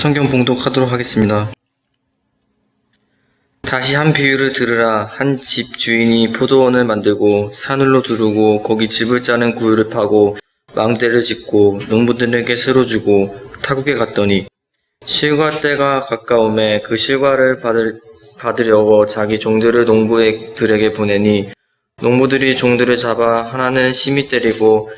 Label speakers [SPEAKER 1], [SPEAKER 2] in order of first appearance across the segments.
[SPEAKER 1] 성경 봉독하도록 하겠습니다. 다시 한 비유를 들으라. 한 집 주인이 포도원을 만들고 산울로 두르고 거기 집을 짜는 구유를 파고 망대를 짓고 농부들에게 새로 주고 타국에 갔더니 실과 때가 가까움에 그 실과를 받으려고 자기 종들을 농부들에게 보내니 농부들이 종들을 잡아 하나는 심히 때리고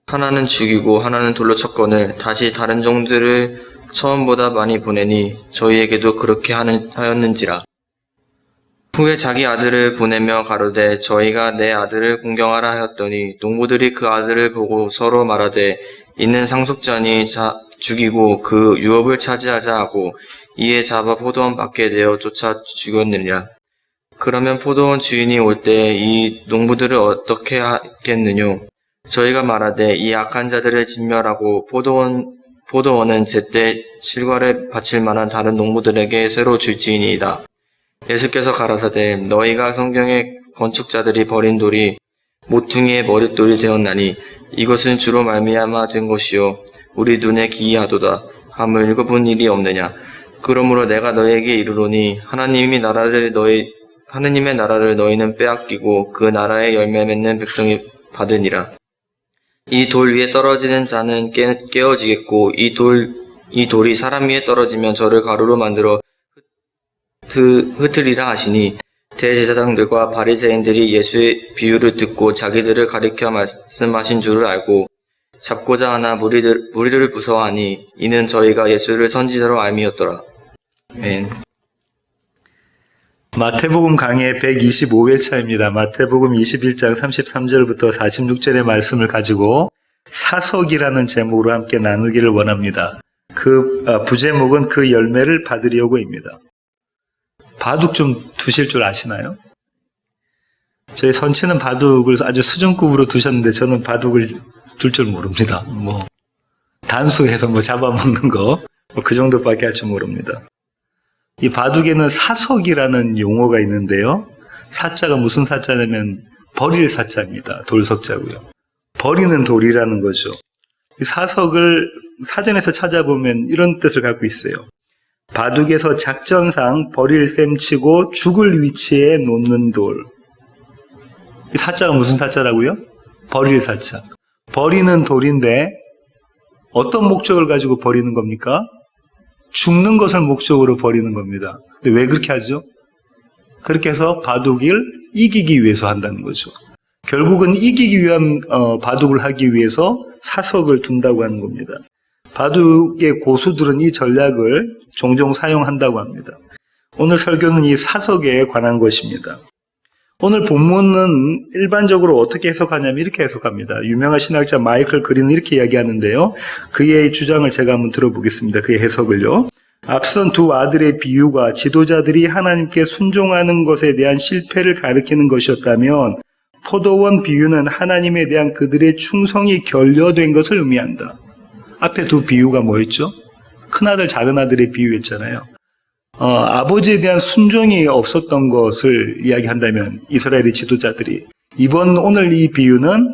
[SPEAKER 1] 하나는 죽이고 하나는 돌로 쳤거늘 다시 다른 종들을 처음보다 많이 보내니 저희에게도 그렇게 하였는지라. 후에 자기 아들을 보내며 가로되 저희가 내 아들을 공경하라 하였더니 농부들이 그 아들을 보고 서로 말하되 이는 상속자니 죽이고 그 유업을 차지하자 하고 이에 잡아 포도원 밖에 내어 쫓아 죽였느니라. 그러면 포도원 주인이 올 때 이 농부들을 어떻게 하겠느뇨? 저희가 말하되 이 악한 자들을 진멸하고 포도원은 제때 실과를 바칠 만한 다른 농부들에게 새로 줄지니이다. 예수께서 가라사대 너희가 성경의 건축자들이 버린 돌이 모퉁이의 머릿돌이 되었나니 이것은 주로 말미암아 된 것이요 우리 눈에 기이하도다 함을 읽어본 일이 없느냐. 그러므로 내가 너희에게 이르노니 하나님의 나라를 너희는 빼앗기고 그 나라의 열매 맺는 백성이 받으니라. 이 돌 위에 떨어지는 자는 깨어지겠고 이 돌이 사람 위에 떨어지면 저를 가루로 만들어 흩으리라 하시니 대제사장들과 바리새인들이 예수의 비유를 듣고 자기들을 가리켜 말씀하신 줄을 알고 잡고자 하나 무리를 무서워하니 이는 저희가 예수를 선지자로 알미었더라. 아멘.
[SPEAKER 2] 마태복음 강의 125회차입니다. 마태복음 21장 33절부터 46절의 말씀을 가지고 사석이라는 제목으로 함께 나누기를 원합니다. 그 부제목은 그 열매를 받으려고입니다. 바둑 좀 두실 줄 아시나요? 저희 선치는 바둑을 아주 수준급으로 두셨는데 저는 바둑을 둘 줄 모릅니다. 단수해서 잡아먹는 거 그 정도밖에 할 줄 모릅니다. 이 바둑에는 사석이라는 용어가 있는데요. 사자가 무슨 사자냐면 버릴 사자입니다. 돌석자고요. 버리는 돌이라는 거죠. 이 사석을 사전에서 찾아보면 이런 뜻을 갖고 있어요. 바둑에서 작전상 버릴 셈치고 죽을 위치에 놓는 돌. 이 사자가 무슨 사자라고요? 버릴 사자. 버리는 돌인데 어떤 목적을 가지고 버리는 겁니까? 죽는 것을 목적으로 버리는 겁니다. 근데 왜 그렇게 하죠? 그렇게 해서 바둑을 이기기 위해서 한다는 거죠. 결국은 이기기 위한 바둑을 하기 위해서 사석을 둔다고 하는 겁니다. 바둑의 고수들은 이 전략을 종종 사용한다고 합니다. 오늘 설교는 이 사석에 관한 것입니다. 오늘 본문은 일반적으로 어떻게 해석하냐면 이렇게 해석합니다. 유명한 신학자 마이클 그린은 이렇게 이야기하는데요. 그의 주장을 제가 한번 들어보겠습니다. 그의 해석을요. 앞선 두 아들의 비유가 지도자들이 하나님께 순종하는 것에 대한 실패를 가리키는 것이었다면 포도원 비유는 하나님에 대한 그들의 충성이 결여된 것을 의미한다. 앞에 두 비유가 뭐였죠? 큰아들, 작은아들의 비유였잖아요. 아버지에 대한 순종이 없었던 것을 이야기한다면 이스라엘의 지도자들이 오늘 이 비유는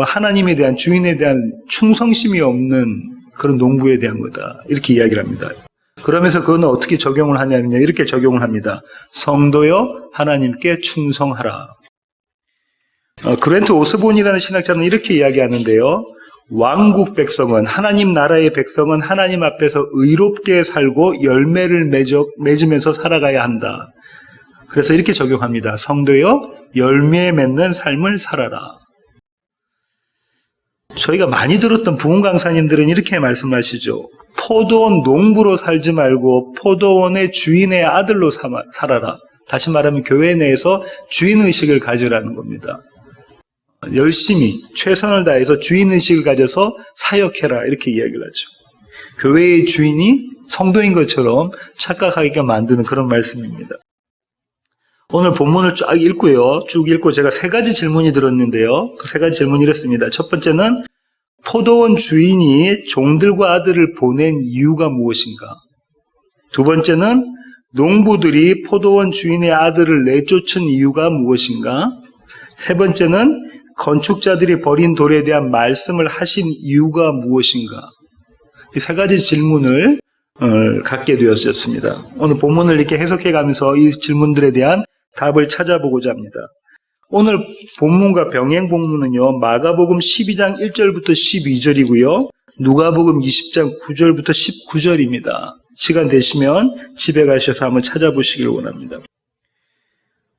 [SPEAKER 2] 하나님에 대한 주인에 대한 충성심이 없는 그런 농부에 대한 거다. 이렇게 이야기를 합니다. 그러면서 그건 어떻게 적용을 하냐면요. 이렇게 적용을 합니다. 성도여 하나님께 충성하라. 그랜트 오스본이라는 신학자는 이렇게 이야기하는데요. 왕국 백성은 하나님 나라의 백성은 하나님 앞에서 의롭게 살고 열매를 맺으면서 살아가야 한다. 그래서 이렇게 적용합니다. 성도여 열매 맺는 삶을 살아라. 저희가 많이 들었던 부흥 강사님들은 이렇게 말씀하시죠. 포도원 농부로 살지 말고 포도원의 주인의 아들로 살아라. 다시 말하면 교회 내에서 주인의식을 가지라는 겁니다. 열심히 최선을 다해서 주인의식을 가져서 사역해라 이렇게 이야기를 하죠. 교회의 주인이 성도인 것처럼 착각하게 만드는 그런 말씀입니다. 오늘 본문을 쭉 읽고 제가 세 가지 질문이 들었는데요. 그 세 가지 질문이 이렇습니다. 첫 번째는 포도원 주인이 종들과 아들을 보낸 이유가 무엇인가? 두 번째는 농부들이 포도원 주인의 아들을 내쫓은 이유가 무엇인가? 세 번째는 건축자들이 버린 돌에 대한 말씀을 하신 이유가 무엇인가? 이 세 가지 질문을 갖게 되었습니다. 오늘 본문을 이렇게 해석해 가면서 이 질문들에 대한 답을 찾아보고자 합니다. 오늘 본문과 병행 본문은요, 마가복음 12장 1절부터 12절이고요, 누가복음 20장 9절부터 19절입니다. 시간 되시면 집에 가셔서 한번 찾아보시길 원합니다.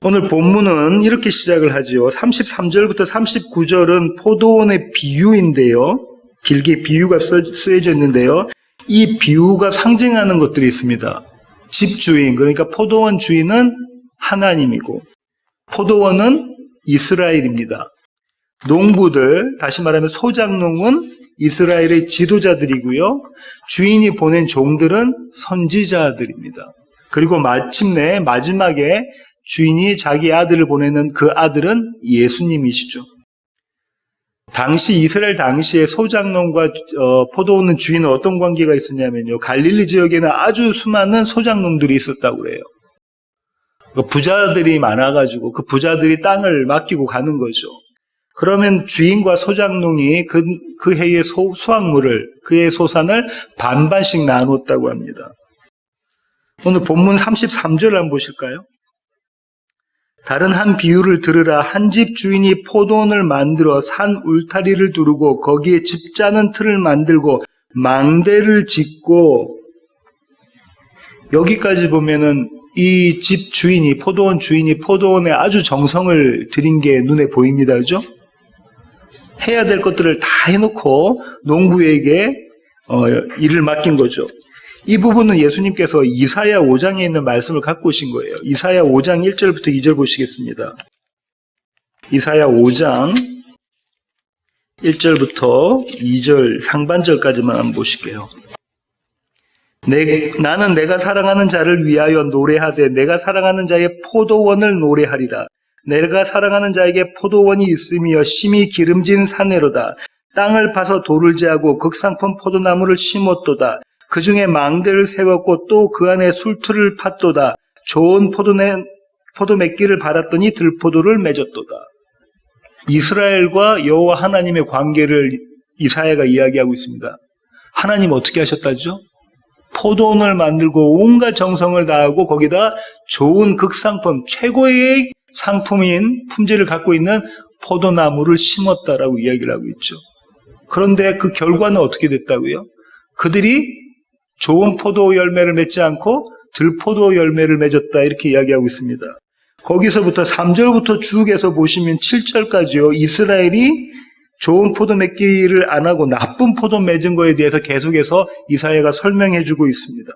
[SPEAKER 2] 오늘 본문은 이렇게 시작을 하지요. 33절부터 39절은 포도원의 비유인데요. 길게 비유가 쓰여져 있는데요. 이 비유가 상징하는 것들이 있습니다. 집주인, 그러니까 포도원 주인은 하나님이고, 포도원은 이스라엘입니다. 농부들, 다시 말하면 소작농은 이스라엘의 지도자들이고요. 주인이 보낸 종들은 선지자들입니다. 그리고 마침내 마지막에 주인이 자기 아들을 보내는 그 아들은 예수님이시죠. 당시 이스라엘 당시에 소작농과 포도원 주인은 어떤 관계가 있었냐면요, 갈릴리 지역에는 아주 수많은 소작농들이 있었다고 그래요. 부자들이 많아가지고 그 부자들이 땅을 맡기고 가는 거죠. 그러면 주인과 소작농이 그 해의 수확물을, 그의 소산을 반반씩 나눴다고 합니다. 오늘 본문 33절 한번 보실까요? 다른 한 비유를 들으라. 한 집 주인이 포도원을 만들어 산 울타리를 두르고 거기에 집 짜는 틀을 만들고 망대를 짓고, 여기까지 보면은 이 집 주인이, 포도원 주인이 포도원에 아주 정성을 들인 게 눈에 보입니다. 그죠? 해야 될 것들을 다 해놓고 농부에게 일을 맡긴 거죠. 이 부분은 예수님께서 이사야 5장에 있는 말씀을 갖고 오신 거예요. 이사야 5장 1절부터 2절 보시겠습니다. 이사야 5장 1절부터 2절 상반절까지만 한번 보실게요. 나는 내가 사랑하는 자를 위하여 노래하되 내가 사랑하는 자의 포도원을 노래하리라. 내가 사랑하는 자에게 포도원이 있으며 심히 기름진 산내로다. 땅을 파서 돌을 제하고 극상품 포도나무를 심었도다. 그 중에 망대를 세웠고 또 그 안에 술틀을 팠도다. 좋은 포도맺기를 바랐더니 들포도를 맺었도다. 이스라엘과 여호와 하나님의 관계를 이사야가 이야기하고 있습니다. 하나님 어떻게 하셨다죠? 포도원을 만들고 온갖 정성을 다하고 거기다 좋은 극상품, 최고의 상품인 품질을 갖고 있는 포도나무를 심었다라고 이야기를 하고 있죠. 그런데 그 결과는 어떻게 됐다고요? 그들이 좋은 포도 열매를 맺지 않고 들포도 열매를 맺었다, 이렇게 이야기하고 있습니다. 거기서부터 3절부터 쭉 해서 보시면 7절까지요. 이스라엘이 좋은 포도 맺기를 안 하고 나쁜 포도 맺은 거에 대해서 계속해서 이사야가 설명해 주고 있습니다.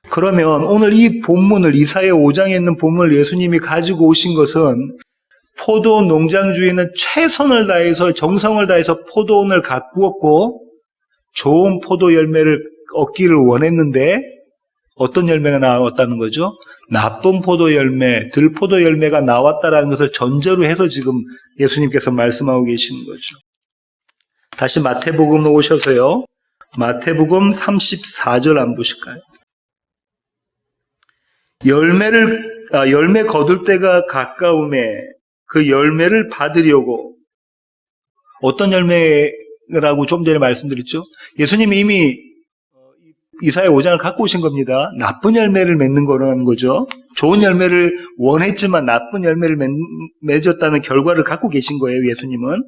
[SPEAKER 2] 그러면 오늘 이 본문을, 이사야 5장에 있는 본문을 예수님이 가지고 오신 것은 포도 농장 주인은 최선을 다해서, 정성을 다해서 포도원을 가꾸었고 좋은 포도 열매를 얻기를 원했는데 어떤 열매가 나왔다는 거죠? 나쁜 포도 열매, 들포도 열매가 나왔다라는 것을 전제로 해서 지금 예수님께서 말씀하고 계시는 거죠. 다시 마태복음으로 오셔서요. 마태복음 34절 한번 보실까요? 열매 거둘 때가 가까움에 그 열매를 받으려고, 어떤 열매라고 좀 전에 말씀드렸죠? 예수님이 이미 이사야 5장을 갖고 오신 겁니다. 나쁜 열매를 맺는 거라는 거죠. 좋은 열매를 원했지만 나쁜 열매를 맺었다는 결과를 갖고 계신 거예요, 예수님은.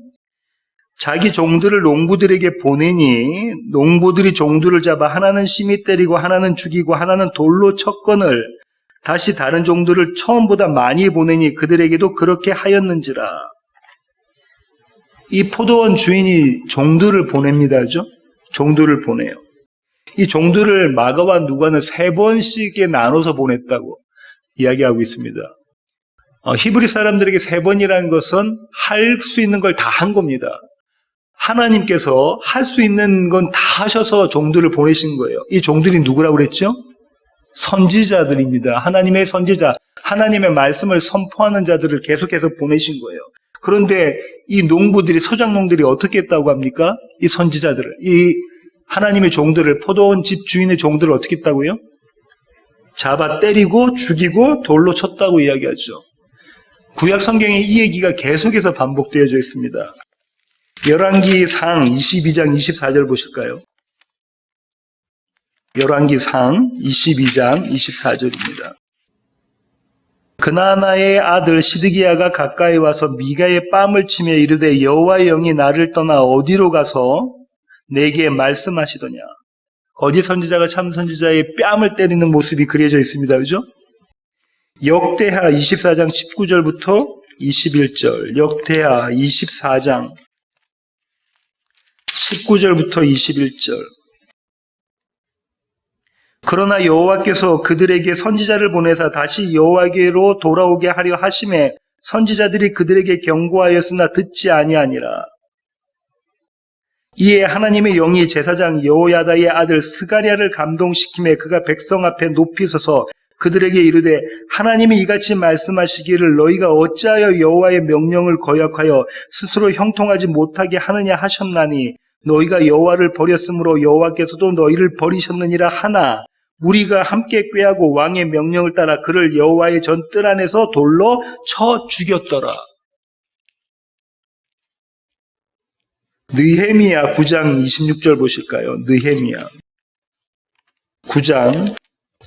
[SPEAKER 2] 자기 종들을 농부들에게 보내니 농부들이 종들을 잡아 하나는 심히 때리고 하나는 죽이고 하나는 돌로 쳤거늘 다시 다른 종들을 처음보다 많이 보내니 그들에게도 그렇게 하였는지라. 이 포도원 주인이 종들을 보냅니다. 그죠? 종들을 보내요. 이 종들을 마가와 누가는 3번씩에 나눠서 보냈다고 이야기하고 있습니다. 히브리 사람들에게 3번이라는 것은 할 수 있는 걸 다 한 겁니다. 하나님께서 할 수 있는 건 다 하셔서 종들을 보내신 거예요. 이 종들이 누구라고 그랬죠? 선지자들입니다. 하나님의 선지자, 하나님의 말씀을 선포하는 자들을 계속해서 보내신 거예요. 그런데 이 농부들이, 소작농들이 어떻게 했다고 합니까? 이 선지자들을, 이 하나님의 종들을, 포도원 집 주인의 종들을 어떻게 했다고요? 잡아 때리고 죽이고 돌로 쳤다고 이야기하죠. 구약 성경에 이 얘기가 계속해서 반복되어져 있습니다. 열왕기상 22장 24절 보실까요? 열왕기상 22장 24절입니다. 그나나의 아들 시드기야가 가까이 와서 미가의 뺨을 치며 이르되 여호와의 영이 나를 떠나 어디로 가서 내게 말씀하시더냐. 거짓 선지자가 참 선지자의 뺨을 때리는 모습이 그려져 있습니다. 그죠? 역대하 24장 19절부터 21절, 역대하 24장 19절부터 21절. 그러나 여호와께서 그들에게 선지자를 보내사 다시 여호와께로 돌아오게 하려 하심에 선지자들이 그들에게 경고하였으나 듣지 아니하니라. 이에 하나님의 영이 제사장 여호야다의 아들 스가랴를 감동시키매 그가 백성 앞에 높이 서서 그들에게 이르되 하나님이 이같이 말씀하시기를 너희가 어찌하여 여호와의 명령을 거역하여 스스로 형통하지 못하게 하느냐 하셨나니 너희가 여호와를 버렸으므로 여호와께서도 너희를 버리셨느니라 하나 우리가 함께 꾀하고 왕의 명령을 따라 그를 여호와의 전뜰 안에서 돌로 쳐 죽였더라. 느헤미야 9장 26절 보실까요? 느헤미야 9장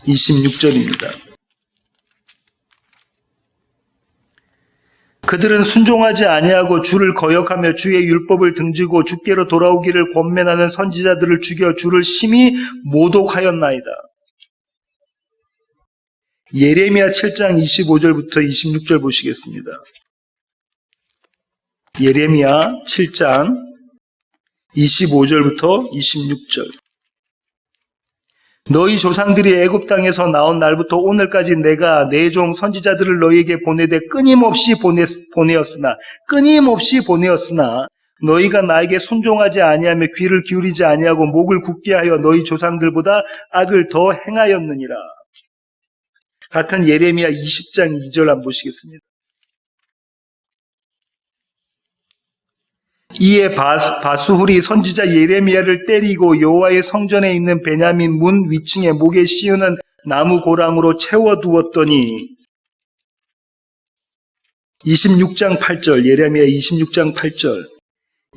[SPEAKER 2] 26절입니다. 그들은 순종하지 아니하고 주를 거역하며 주의 율법을 등지고 주께로 돌아오기를 권면하는 선지자들을 죽여 주를 심히 모독하였나이다. 예레미야 7장 25절부터 26절 보시겠습니다. 예레미야 7장 25절부터 26절. 너희 조상들이 애굽 땅에서 나온 날부터 오늘까지 내가 내 종 선지자들을 너희에게 보내되 끊임없이 보내었으나 너희가 나에게 순종하지 아니하며 귀를 기울이지 아니하고 목을 굳게 하여 너희 조상들보다 악을 더 행하였느니라. 같은 예레미야 20장 2절 한번 보시겠습니다. 이에 바수훌이 선지자 예레미야를 때리고 여호와의 성전에 있는 베냐민 문 위층에 목에 씌우는 나무 고랑으로 채워두었더니 26장 8절 예레미야 26장 8절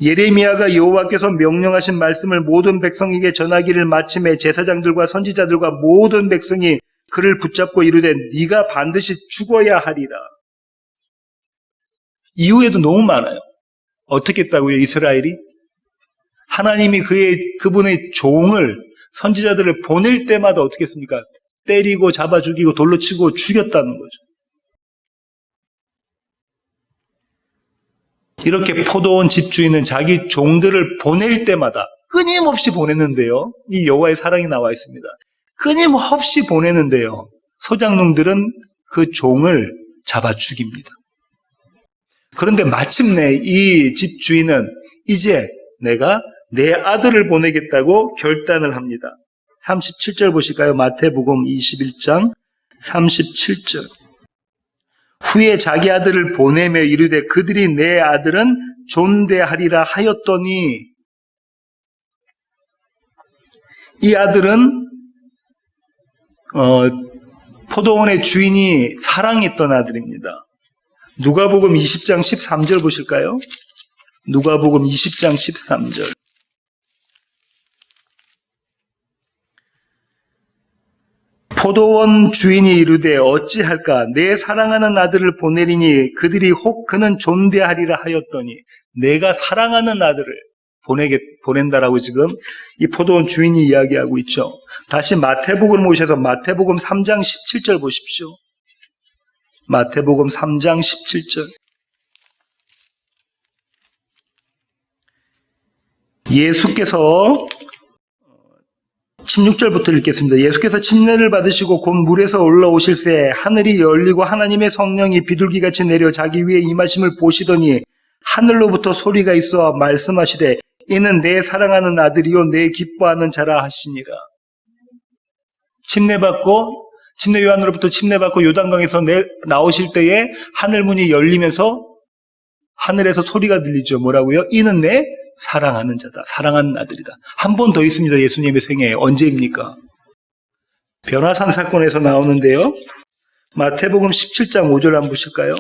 [SPEAKER 2] 예레미야가 여호와께서 명령하신 말씀을 모든 백성에게 전하기를 마침에 제사장들과 선지자들과 모든 백성이 그를 붙잡고 이르되 네가 반드시 죽어야 하리라. 이후에도 너무 많아요. 어떻게 했다고요? 이스라엘이? 하나님이 그분의 종을 선지자들을 보낼 때마다 어떻게 했습니까? 때리고 잡아 죽이고 돌로 치고 죽였다는 거죠. 이렇게 포도원 집주인은 자기 종들을 보낼 때마다 끊임없이 보냈는데요. 이 여호와의 사랑이 나와 있습니다. 끊임없이 보내는데요. 소장농들은 그 종을 잡아 죽입니다. 그런데 마침내 이 집주인은 이제 내가 내 아들을 보내겠다고 결단을 합니다. 37절 보실까요? 마태복음 21장 37절. 후에 자기 아들을 보내며 이르되 그들이 내 아들은 존대하리라 하였더니 이 아들은 포도원의 주인이 사랑했던 아들입니다. 누가복음 20장 13절 보실까요? 누가복음 20장 13절. 포도원 주인이 이르되 어찌할까 내 사랑하는 아들을 보내리니 그들이 혹 그는 존대하리라 하였더니 내가 사랑하는 아들을 보낸다라고 지금 이 포도원 주인이 이야기하고 있죠. 다시 마태복음 오셔서 마태복음 3장 17절 보십시오. 마태복음 3장 17절. 예수께서 16절부터 읽겠습니다. 예수께서 침례를 받으시고 곧 물에서 올라오실새 하늘이 열리고 하나님의 성령이 비둘기같이 내려 자기 위에 임하심을 보시더니 하늘로부터 소리가 있어 말씀하시되 이는 내 사랑하는 아들이요 내 기뻐하는 자라 하시니라. 침례 요한으로부터 침례받고 요단강에서 나오실 때에 하늘문이 열리면서 하늘에서 소리가 들리죠. 뭐라고요? 이는 내 사랑하는 자다. 사랑하는 아들이다. 한 번 더 있습니다. 예수님의 생애. 언제입니까? 변화산 사건에서 나오는데요. 마태복음 17장 5절 한번 보실까요?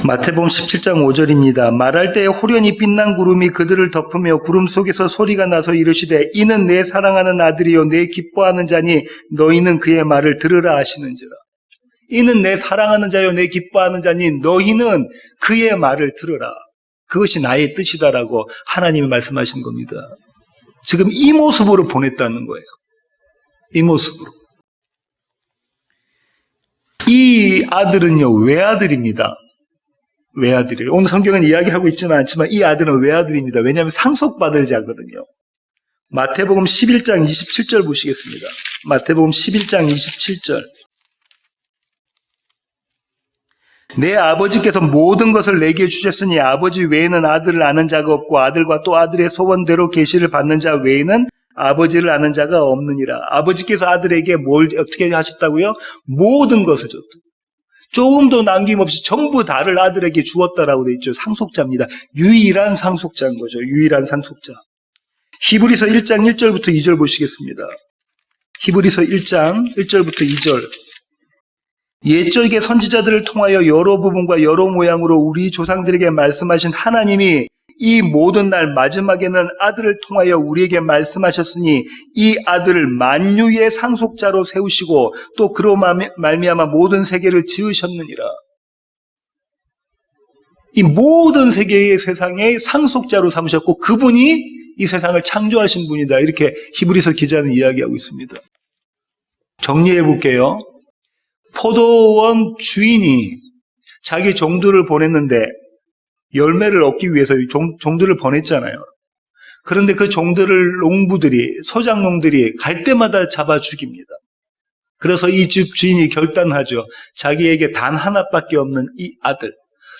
[SPEAKER 2] 마태복음 17장 5절입니다. 말할 때에 호련히 빛난 구름이 그들을 덮으며 구름 속에서 소리가 나서 이르시되 이는 내 사랑하는 아들이요 내 기뻐하는 자니 너희는 그의 말을 들으라 하시는지라. 이는 내 사랑하는 자요 내 기뻐하는 자니 너희는 그의 말을 들으라. 그것이 나의 뜻이다라고 하나님이 말씀하신 겁니다. 지금 이 모습으로 보냈다는 거예요. 이 모습으로. 이 아들은요 외아들입니다. 외아들이에요. 오늘 성경은 이야기하고 있지는 않지만 이 아들은 외아들입니다. 왜냐하면 상속받을 자거든요. 마태복음 11장 27절 보시겠습니다. 마태복음 11장 27절. 내 아버지께서 모든 것을 내게 주셨으니 아버지 외에는 아들을 아는 자가 없고 아들과 또 아들의 소원대로 계시를 받는 자 외에는 아버지를 아는 자가 없느니라. 아버지께서 아들에게 뭘 어떻게 하셨다고요? 모든 것을 줬다. 조금도 남김없이 전부 다를 아들에게 주었다라고 되어 있죠. 상속자입니다. 유일한 상속자인 거죠. 유일한 상속자. 히브리서 1장 1절부터 2절 보시겠습니다. 히브리서 1장 1절부터 2절. 옛적의 선지자들을 통하여 여러 부분과 여러 모양으로 우리 조상들에게 말씀하신 하나님이 이 모든 날 마지막에는 아들을 통하여 우리에게 말씀하셨으니 이 아들을 만유의 상속자로 세우시고 또 그로 말미암아 모든 세계를 지으셨느니라. 이 모든 세계의 세상의 상속자로 삼으셨고 그분이 이 세상을 창조하신 분이다. 이렇게 히브리서 기자는 이야기하고 있습니다. 정리해 볼게요. 포도원 주인이 자기 종들을 보냈는데 열매를 얻기 위해서 종들을 보냈잖아요. 그런데 그 종들을 농부들이, 소작농들이 갈 때마다 잡아 죽입니다. 그래서 이 집 주인이 결단하죠. 자기에게 단 하나밖에 없는 이 아들,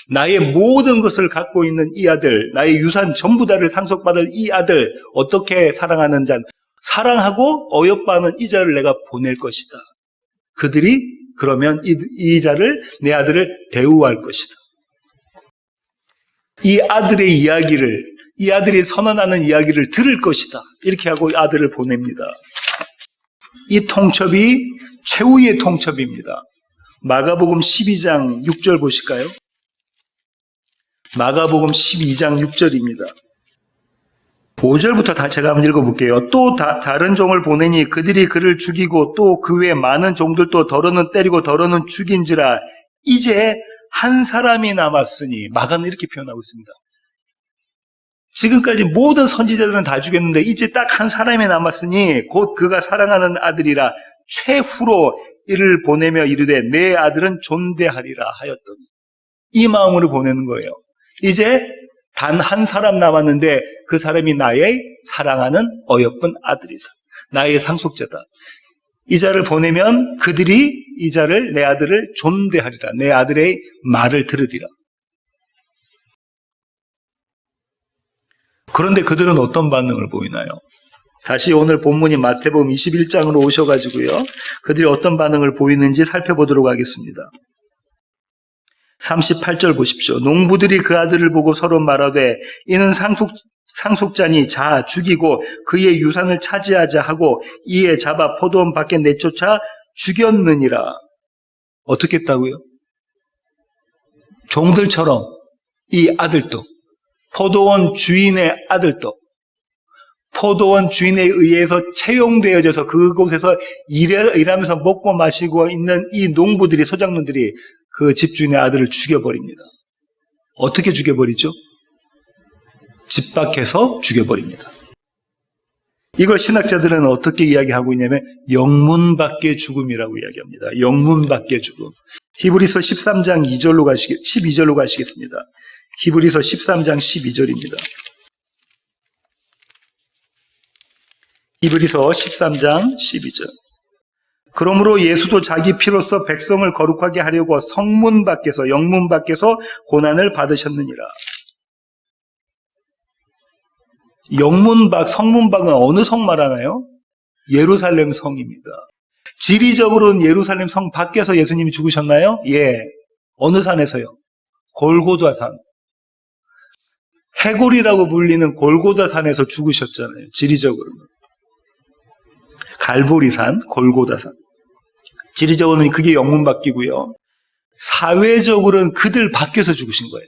[SPEAKER 2] 나의 모든 것을 갖고 있는 이 아들, 나의 유산 전부 다를 상속받을 이 아들, 어떻게 사랑하는 자, 사랑하고 어여빠하는 이 자를 내가 보낼 것이다. 그들이 그러면 이 자를, 내 아들을 대우할 것이다. 이 아들의 이야기를, 이 아들이 선언하는 이야기를 들을 것이다. 이렇게 하고 아들을 보냅니다. 이 통첩이 최후의 통첩입니다. 마가복음 12장 6절 보실까요? 마가복음 12장 6절입니다. 5절부터 다 제가 한번 읽어볼게요. 또 다른 종을 보내니 그들이 그를 죽이고 또 그 외에 많은 종들도 더러는 때리고 더러는 죽인지라 이제 한 사람이 남았으니 마가는 이렇게 표현하고 있습니다. 지금까지 모든 선지자들은 다 죽였는데 이제 딱 한 사람이 남았으니 곧 그가 사랑하는 아들이라 최후로 이를 보내며 이르되 내 아들은 존대하리라 하였더니 이 마음으로 보내는 거예요. 이제 단 한 사람 남았는데 그 사람이 나의 사랑하는 어여쁜 아들이다. 나의 상속자다. 이 자를 보내면 그들이 이 자를, 내 아들을 존대하리라. 내 아들의 말을 들으리라. 그런데 그들은 어떤 반응을 보이나요? 다시 오늘 본문이 마태복음 21장으로 오셔가지고요. 그들이 어떤 반응을 보이는지 살펴보도록 하겠습니다. 38절 보십시오. 농부들이 그 아들을 보고 서로 말하되 이는 상속자니 자 죽이고 그의 유산을 차지하자 하고 이에 잡아 포도원 밖에 내쫓아 죽였느니라. 어떻게 했다고요? 종들처럼 이 아들도 포도원 주인의 아들도 포도원 주인에 의해서 채용되어져서 그곳에서 일하면서 먹고 마시고 있는 이 농부들이, 소작농들이 그 집주인의 아들을 죽여버립니다. 어떻게 죽여버리죠? 집 밖에서 죽여버립니다. 이걸 신학자들은 어떻게 이야기하고 있냐면 영문 밖의 죽음이라고 이야기합니다. 영문 밖의 죽음. 히브리서 13장 12절로 가시겠습니다. 히브리서 13장 12절입니다. 히브리서 13장 12절. 그러므로 예수도 자기 피로써 백성을 거룩하게 하려고 성문 밖에서, 영문 밖에서 고난을 받으셨느니라. 영문 밖, 성문 밖은 어느 성 말하나요? 예루살렘 성입니다. 지리적으로는 예루살렘 성 밖에서 예수님이 죽으셨나요? 예. 어느 산에서요? 골고다산. 해골이라고 불리는 골고다산에서 죽으셨잖아요. 지리적으로는. 갈보리산, 골고다산. 지리적으로는 그게 영문 밖이고요. 사회적으로는 그들 밖에서 죽으신 거예요.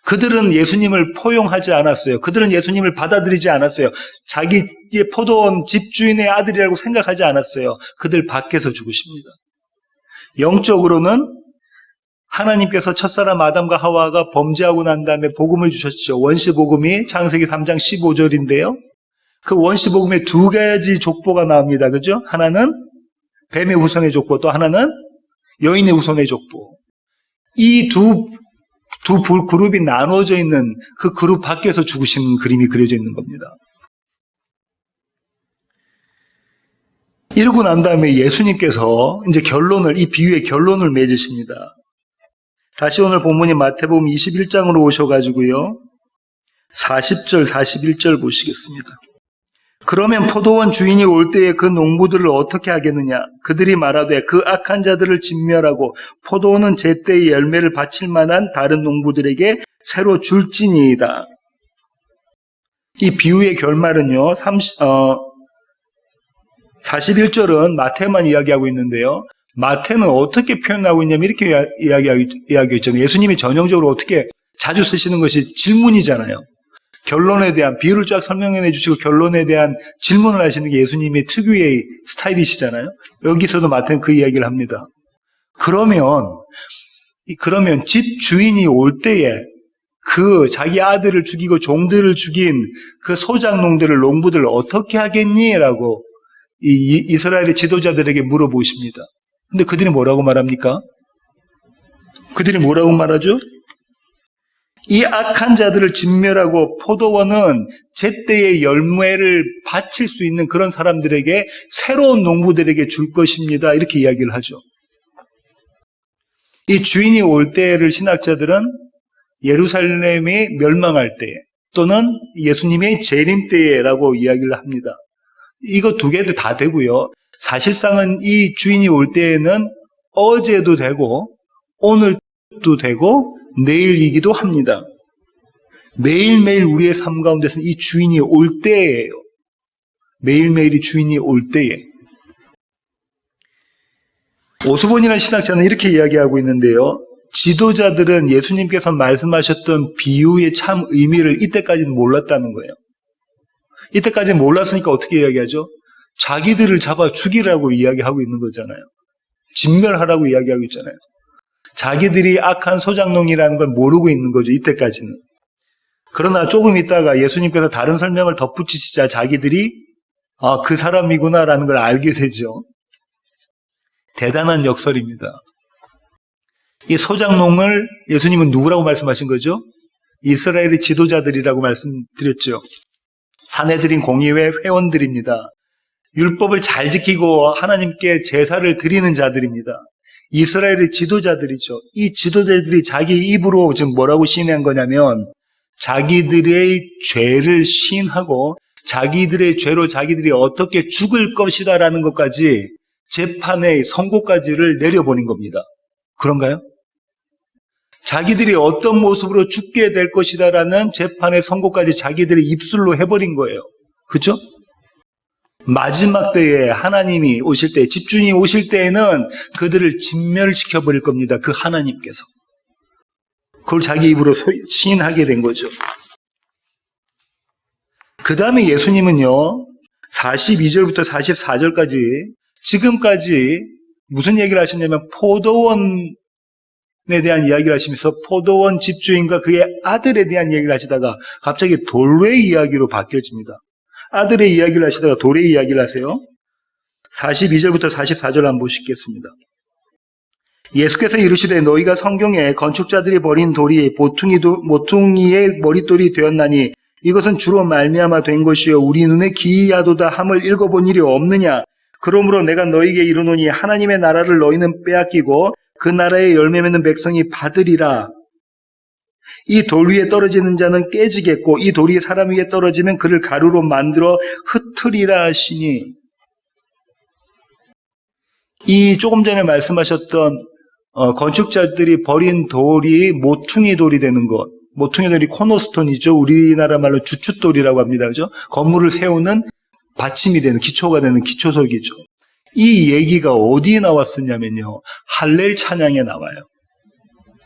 [SPEAKER 2] 그들은 예수님을 포용하지 않았어요. 그들은 예수님을 받아들이지 않았어요. 자기의 포도원 집주인의 아들이라고 생각하지 않았어요. 그들 밖에서 죽으십니다. 영적으로는 하나님께서 첫사람 아담과 하와가 범죄하고 난 다음에 복음을 주셨죠. 원시복음이 창세기 3장 15절인데요. 그 원시복음에 두 가지 족보가 나옵니다. 그죠? 하나는 뱀의 후손의 족보, 또 하나는 여인의 후손의 족보. 이 두 그룹이 나눠져 있는 그 그룹 밖에서 죽으신 그림이 그려져 있는 겁니다. 이러고 난 다음에 예수님께서 이제 이 비유의 결론을 맺으십니다. 다시 오늘 본문이 마태복음 21장으로 오셔가지고요. 40절, 41절 보시겠습니다. 그러면 포도원 주인이 올 때에 그 농부들을 어떻게 하겠느냐? 그들이 말하되 그 악한 자들을 진멸하고 포도원은 제때의 열매를 바칠 만한 다른 농부들에게 새로 줄지니이다. 이 비유의 결말은요. 41절은 마태만 이야기하고 있는데요. 마태는 어떻게 표현하고 있냐면 이렇게 이야기하고 있죠. 예수님이 전형적으로 어떻게 자주 쓰시는 것이 질문이잖아요. 결론에 대한 비유를 쫙 설명해 주시고 결론에 대한 질문을 하시는 게 예수님의 특유의 스타일이시잖아요. 여기서도 마태는 그 이야기를 합니다. 그러면 집 주인이 올 때에 그 자기 아들을 죽이고 종들을 죽인 그 소작농들을 농부들을 어떻게 하겠니? 라고 이스라엘의 지도자들에게 물어보십니다. 근데 그들이 뭐라고 말합니까? 그들이 뭐라고 말하죠? 이 악한 자들을 진멸하고 포도원은 제때의 열매를 바칠 수 있는 그런 사람들에게 새로운 농부들에게 줄 것입니다. 이렇게 이야기를 하죠. 이 주인이 올 때를 신학자들은 예루살렘이 멸망할 때 또는 예수님의 재림 때라고 이야기를 합니다. 이거 두 개도 다 되고요. 사실상은 이 주인이 올 때에는 어제도 되고 오늘도 되고 내일이기도 합니다. 매일매일 우리의 삶 가운데서는 이 주인이 올 때예요. 매일매일이 주인이 올 때에. 오스본이라는 신학자는 이렇게 이야기하고 있는데요. 지도자들은 예수님께서 말씀하셨던 비유의 참 의미를 이때까지는 몰랐다는 거예요. 이때까지는 몰랐으니까 어떻게 이야기하죠? 자기들을 잡아 죽이라고 이야기하고 있는 거잖아요. 진멸하라고 이야기하고 있잖아요. 자기들이 악한 소작농이라는 걸 모르고 있는 거죠. 이때까지는. 그러나 조금 있다가 예수님께서 다른 설명을 덧붙이시자 자기들이 그 사람이구나라는 걸 알게 되죠. 대단한 역설입니다. 이 소작농을 예수님은 누구라고 말씀하신 거죠? 이스라엘의 지도자들이라고 말씀드렸죠. 사내들인 공의회 회원들입니다. 율법을 잘 지키고 하나님께 제사를 드리는 자들입니다. 이스라엘의 지도자들이죠. 이 지도자들이 자기 입으로 지금 뭐라고 시인한 거냐면 자기들의 죄를 시인하고 자기들의 죄로 자기들이 어떻게 죽을 것이다라는 것까지 재판의 선고까지를 내려보낸 겁니다. 그런가요? 자기들이 어떤 모습으로 죽게 될 것이다라는 재판의 선고까지 자기들의 입술로 해버린 거예요. 그렇죠? 마지막 때에 하나님이 오실 때, 집주인이 오실 때에는 그들을 진멸시켜버릴 겁니다. 그 하나님께서. 그걸 자기 입으로 시인하게 된 거죠. 그 다음에 예수님은요, 42절부터 44절까지 지금까지 무슨 얘기를 하셨냐면 포도원에 대한 이야기를 하시면서 포도원 집주인과 그의 아들에 대한 이야기를 하시다가 갑자기 돌의 이야기로 바뀌어집니다. 아들의 이야기를 하시다가 돌의 이야기를 하세요. 42절부터 44절 한번 보시겠습니다. 예수께서 이르시되 너희가 성경에 건축자들이 버린 돌이 모퉁이의 머릿돌이 되었나니 이것은 주로 말미암아 된 것이요 우리 눈에 기이하도다 함을 읽어본 일이 없느냐. 그러므로 내가 너희에게 이르노니 하나님의 나라를 너희는 빼앗기고 그 나라의 열매 맺는 백성이 받으리라. 이 돌 위에 떨어지는 자는 깨지겠고 이 돌이 사람 위에 떨어지면 그를 가루로 만들어 흩으리라 하시니. 이 조금 전에 말씀하셨던 건축자들이 버린 돌이 모퉁이 돌이 되는 것. 모퉁이 돌이 코너스톤이죠. 우리나라 말로 주춧돌이라고 합니다. 그죠? 건물을 세우는 받침이 되는 기초가 되는 기초설기죠. 이 얘기가 어디에 나왔었냐면요. 할렐 찬양에 나와요.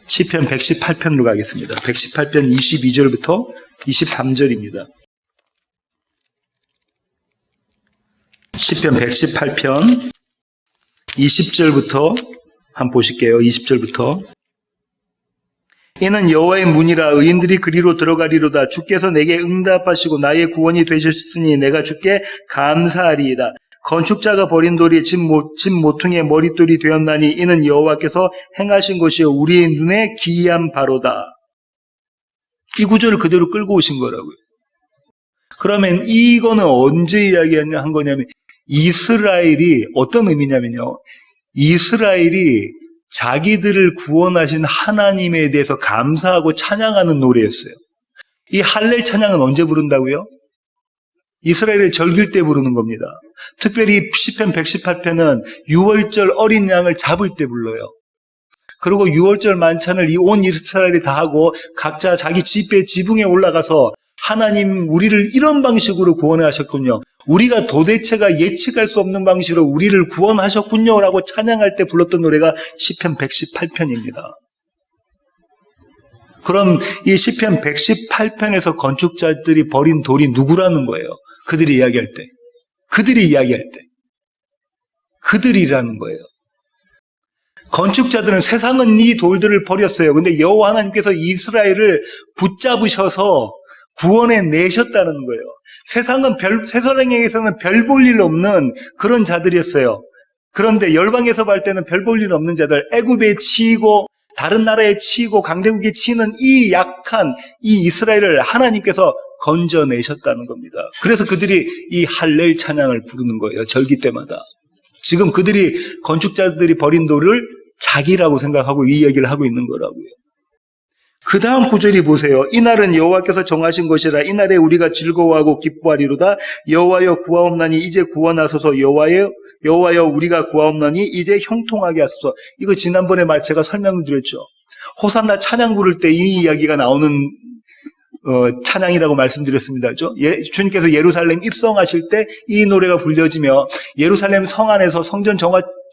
[SPEAKER 2] 시편 118편으로 가겠습니다. 118편 22절부터 23절입니다. 시편 118편 20절부터 한번 보실게요. 20절부터. 이는 여호와의 문이라 의인들이 그리로 들어가리로다. 주께서 내게 응답하시고 나의 구원이 되셨으니 내가 주께 감사하리이다. 건축자가 버린 돌이 집 모퉁이의 머릿돌이 되었나니 이는 여호와께서 행하신 것이요 우리의 눈에 기이한 바로다. 이 구절을 그대로 끌고 오신 거라고요. 그러면 이거는 언제 이야기한 거냐면 이스라엘이 어떤 의미냐면요. 이스라엘이 자기들을 구원하신 하나님에 대해서 감사하고 찬양하는 노래였어요. 이 할렐 찬양은 언제 부른다고요? 이스라엘의 절길 때 부르는 겁니다. 특별히 시편 118편은 6월절 어린 양을 잡을 때 불러요. 그리고 6월절 만찬을 이 온 이스라엘이 다 하고 각자 자기 집에 지붕에 올라가서 하나님 우리를 이런 방식으로 구원하셨군요. 우리가 도대체가 예측할 수 없는 방식으로 우리를 구원하셨군요 라고 찬양할 때 불렀던 노래가 시편 118편입니다. 그럼 이 시편 118편에서 건축자들이 버린 돌이 누구라는 거예요? 그들이 이야기할 때. 그들이라는 거예요. 건축자들은 세상은 이 돌들을 버렸어요. 근데 여호와 하나님께서 이스라엘을 붙잡으셔서 구원해 내셨다는 거예요. 세상은 세상에서는 별 볼 일 없는 그런 자들이었어요. 그런데 열방에서 볼 때는 별 볼 일 없는 자들, 애굽에 치이고 다른 나라에 치이고 강대국에 치이는 이 약한 이 이스라엘을 하나님께서 건져내셨다는 겁니다. 그래서 그들이 이 할렐 찬양을 부르는 거예요. 절기 때마다. 지금 그들이 건축자들이 버린 돌을 자기라고 생각하고 이 얘기를 하고 있는 거라고요. 그 다음 구절이 보세요. 이날은 여호와께서 정하신 것이라. 이날에 우리가 즐거워하고 기뻐하리로다. 여호와여 구하옵나니 이제 구원하소서. 여호와여 우리가 구하옵나니 이제 형통하게 하소서. 이거 지난번에 제가 설명드렸죠. 호산나 찬양 부를 때 이 이야기가 나오는 찬양이라고 말씀드렸습니다. 주님께서 예루살렘 입성하실 때 이 노래가 불려지며 예루살렘 성 안에서 성전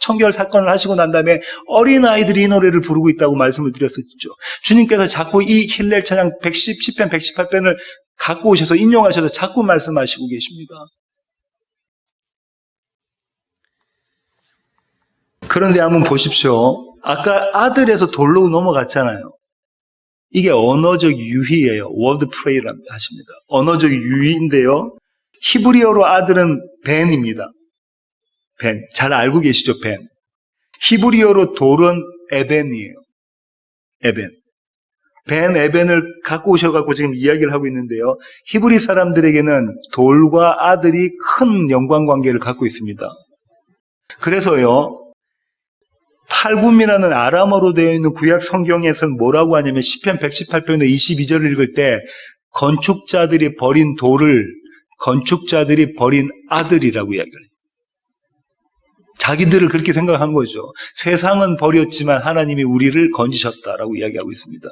[SPEAKER 2] 청결 사건을 하시고 난 다음에 어린아이들이 이 노래를 부르고 있다고 말씀을 드렸었죠. 주님께서 자꾸 이 힐렐 찬양 10편 118편을 갖고 오셔서 인용하셔서 자꾸 말씀하시고 계십니다. 그런데 한번 보십시오. 아까 아들에서 돌로 넘어갔잖아요. 이게 언어적 유희예요. word pray라고 하십니다. 언어적 유희인데요. 히브리어로 아들은 벤입니다. 벤. 잘 알고 계시죠? 벤. 히브리어로 돌은 에벤이에요. 에벤. 벤, 에벤을 갖고 오셔갖고 지금 이야기를 하고 있는데요. 히브리 사람들에게는 돌과 아들이 큰 연관관계를 갖고 있습니다. 그래서요. 탈굼이라는 아람어로 되어 있는 구약 성경에서는 뭐라고 하냐면 시편 118편의 22절을 읽을 때 건축자들이 버린 돌을 건축자들이 버린 아들이라고 이야기를 해요. 자기들을 그렇게 생각한 거죠. 세상은 버렸지만 하나님이 우리를 건지셨다라고 이야기하고 있습니다.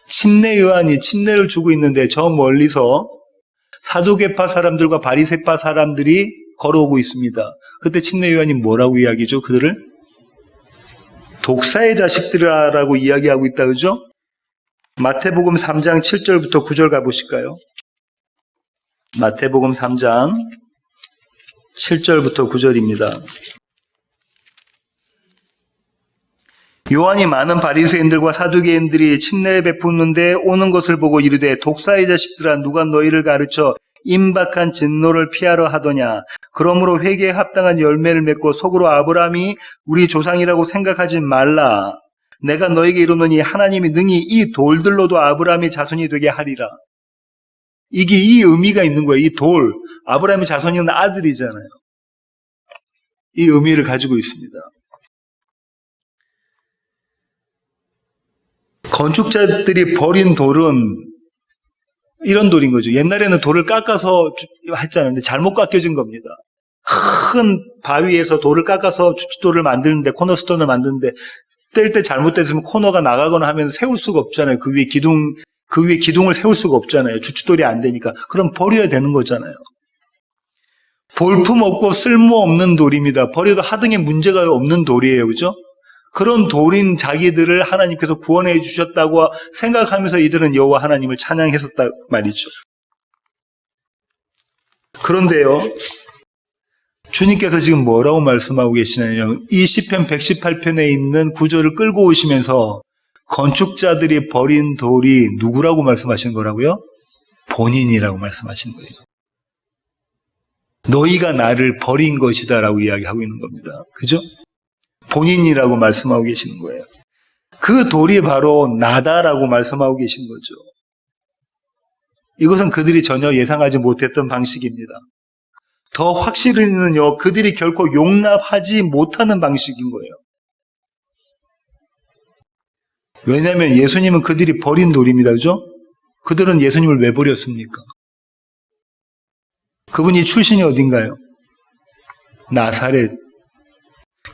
[SPEAKER 2] 침례 요한이 침례를 주고 있는데 저 멀리서 사두개파 사람들과 바리새파 사람들이 걸어오고 있습니다. 그때 침례 요한이 뭐라고 이야기죠? 그들을 독사의 자식들이라고 이야기하고 있다, 그죠? 마태복음 3장 7절부터 9절 가보실까요? 마태복음 3장 7절부터 9절입니다. 요한이 많은 바리새인들과 사두개인들이 침례 베푸는데 오는 것을 보고 이르되 독사의 자식들아 누가 너희를 가르쳐 임박한 진노를 피하려 하더냐. 그러므로 회개에 합당한 열매를 맺고 속으로 아브라함이 우리 조상이라고 생각하지 말라. 내가 너에게 이르노니 하나님이 능히 이 돌들로도 아브라함의 자손이 되게 하리라. 이게 이 의미가 있는 거예요. 이 돌. 아브라함의 자손이는 아들이잖아요. 이 의미를 가지고 있습니다. 건축자들이 버린 돌은 이런 돌인 거죠. 옛날에는 돌을 깎아서 했잖아요. 근데 잘못 깎여진 겁니다. 큰 바위에서 돌을 깎아서 주춧돌을 만드는데, 코너스톤을 만드는데, 뗄 때 잘못됐으면 코너가 나가거나 하면 세울 수가 없잖아요. 그 위에 기둥을 세울 수가 없잖아요. 주춧돌이 안 되니까. 그럼 버려야 되는 거잖아요. 볼품 없고 쓸모없는 돌입니다. 버려도 하등의 문제가 없는 돌이에요. 그죠? 그런 돌인 자기들을 하나님께서 구원해 주셨다고 생각하면서 이들은 여호와 하나님을 찬양했었다 말이죠. 그런데요, 주님께서 지금 뭐라고 말씀하고 계시냐면 이 시편 118편에 있는 구절을 끌고 오시면서 건축자들이 버린 돌이 누구라고 말씀하신 거라고요? 본인이라고 말씀하신 거예요. 너희가 나를 버린 것이다 라고 이야기하고 있는 겁니다. 그죠? 본인이라고 말씀하고 계시는 거예요. 그 돌이 바로 나다라고 말씀하고 계신 거죠. 이것은 그들이 전혀 예상하지 못했던 방식입니다. 더 확실히는요, 그들이 결코 용납하지 못하는 방식인 거예요. 왜냐하면 예수님은 그들이 버린 돌입니다. 그죠? 그들은 예수님을 왜 버렸습니까? 그분이 출신이 어딘가요? 나사렛.